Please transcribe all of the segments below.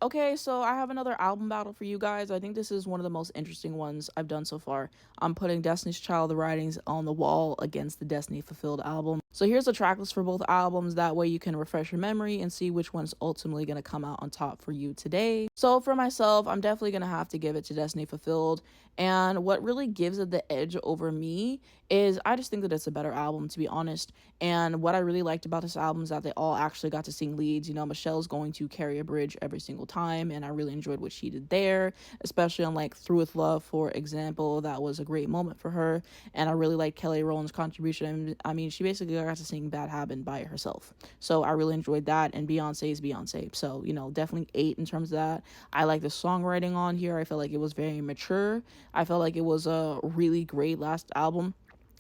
Okay, so I have another album battle for you guys. I think this is one of the most interesting ones I've done so far. I'm putting Destiny's Child, The Writings on the Wall against the Destiny Fulfilled album. So here's a track list for both albums. That way you can refresh your memory and see which one's ultimately going to come out on top for you today. So for myself, I'm definitely going to have to give it to Destiny Fulfilled. And what really gives it the edge over me is I just think that it's a better album, to be honest. And what I really liked about this album is that they all actually got to sing leads. You know, Michelle's going to carry a bridge every single time, and I really enjoyed what she did there, especially on like Through With Love, for example. That was a great moment for her, and I really liked Kelly Rowland's contribution. I mean, she basically got to sing Bad Habit by herself, so I really enjoyed that. And Beyonce is Beyonce, so you know, definitely 8 in terms of that. I like the songwriting on here. I felt like it was very mature. I felt like it was a really great last album.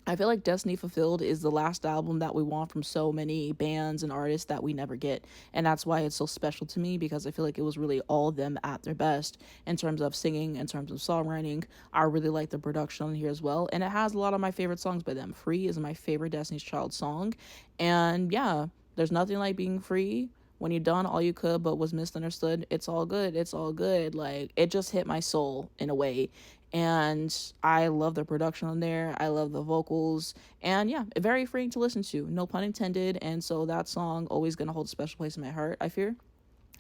I feel like Destiny Fulfilled is the last album that we want from so many bands and artists that we never get. And that's why it's so special to me, because I feel like it was really all of them at their best in terms of singing, in terms of songwriting. I really like the production on here as well. And it has a lot of my favorite songs by them. Free is my favorite Destiny's Child song. And yeah, there's nothing like being free. When you're done all you could but was misunderstood, it's all good. It's all good. Like, it just hit my soul in a way. And I love the production on there. I love the vocals. And yeah, very freeing to listen to. No pun intended. And so that song always gonna hold a special place in my heart, I fear.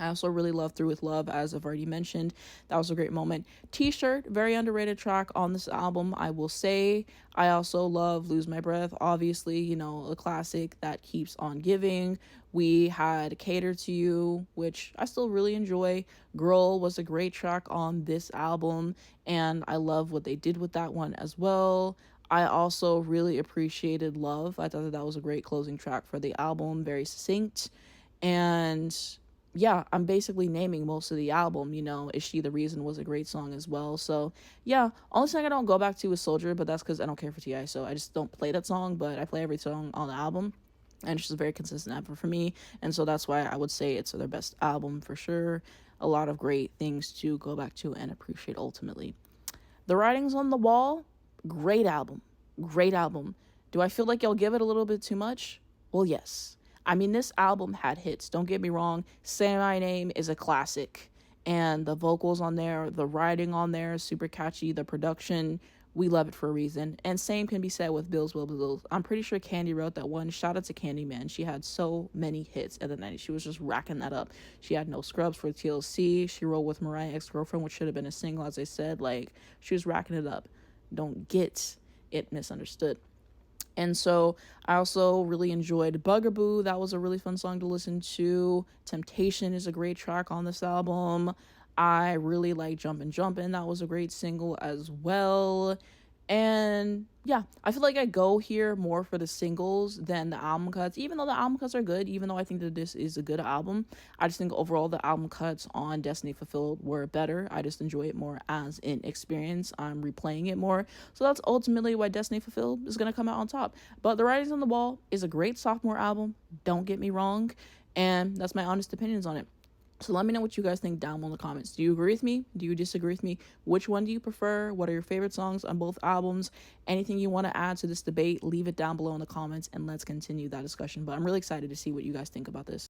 I also really love Through With Love, as I've already mentioned. That was a great moment. T-Shirt, very underrated track on this album, I will say. I also love Lose My Breath, obviously, you know, a classic that keeps on giving. We had Cater to You, which I still really enjoy. Girl was a great track on this album, and I love what they did with that one as well. I also really appreciated Love. I thought that was a great closing track for the album, very succinct. And yeah, I'm basically naming most of the album. You know, Is She the Reason was a great song as well. So yeah, only song I don't go back to is Soldier, but that's because I don't care for T.I., so I just don't play that song, but I play every song on the album. And it's just a very consistent effort for me, and so that's why I would say it's their best album for sure. A lot of great things to go back to and appreciate ultimately. The Writings on the Wall, great album. Great album. Do I feel like y'all give it a little bit too much? Well, yes. I mean, this album had hits. Don't get me wrong. Say My Name is a classic. And the vocals on there, the writing on there, super catchy. The production, we love it for a reason. And same can be said with Bills Will Bills. I'm pretty sure Candy wrote that one. Shout out to Candy, man. She had so many hits in the 90s. She was just racking that up. She had No Scrubs for TLC. She wrote with Mariah Ex-Girlfriend, which should have been a single, as I said. Like, she was racking it up. Don't get it misunderstood. And so I also really enjoyed Bugaboo. That was a really fun song to listen to. Temptation is a great track on this album. I really like Jumpin' Jumpin'. That was a great single as well. And yeah, I feel like I go here more for the singles than the album cuts, even though the album cuts are good, even though I think that this is a good album. I just think overall the album cuts on Destiny Fulfilled were better. I just enjoy it more as an experience. I'm replaying it more. So that's ultimately why Destiny Fulfilled is going to come out on top. But The Writings on the Wall is a great sophomore album. Don't get me wrong. And that's my honest opinions on it. So let me know what you guys think down below in the comments. Do you agree with me? Do you disagree with me? Which one do you prefer? What are your favorite songs on both albums? Anything you want to add to this debate, leave it down below in the comments and let's continue that discussion. But I'm really excited to see what you guys think about this.